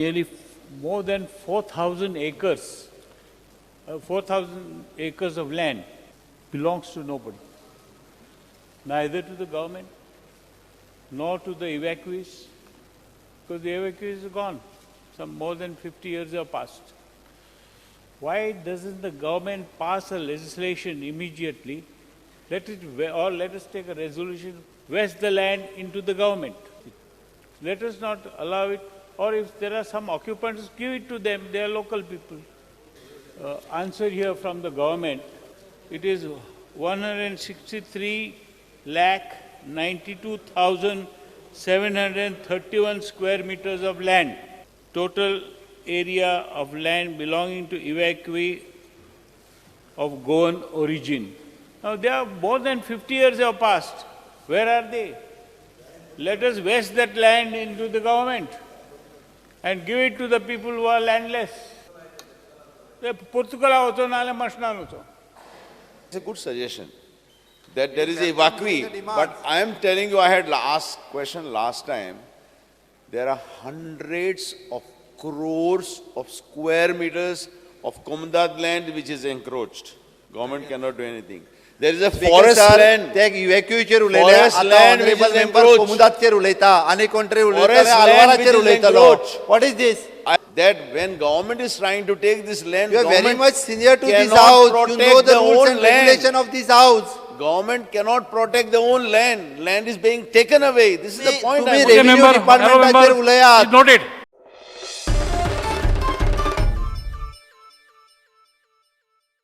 Nearly more than 4,000 acres, 4,000 acres of land belongs to nobody. Neither to the government, nor to the evacuees, because the evacuees are gone. Some more than 50 years have passed. Why doesn't the government pass a legislation immediately? Let us take a resolution, vest the land into the government. Let us not allow it, or if there are some occupants, give it to them, they are local people. Answer here from the government, it is 163,92,731 square meters of land. Total area of land belonging to evacuee of Goan origin. Now they are more than 50 years have passed. Where are they? Let us vest that land into the government and give it to the people who are landless. It's a good suggestion that there is a evacuee, but I am telling you, I had asked question last time, there are hundreds of crores of square meters of Communidade land which is encroached. Government cannot do anything. There is a forest land. Forest land which is encroached. What is this? That when government is trying to take this land, You are very much senior to this cannot house. You protect know the their rules own and land. regulation of this house. Government cannot protect their own land. Land is being taken away. This is the point. तुम्ही I'm revenue department Noted.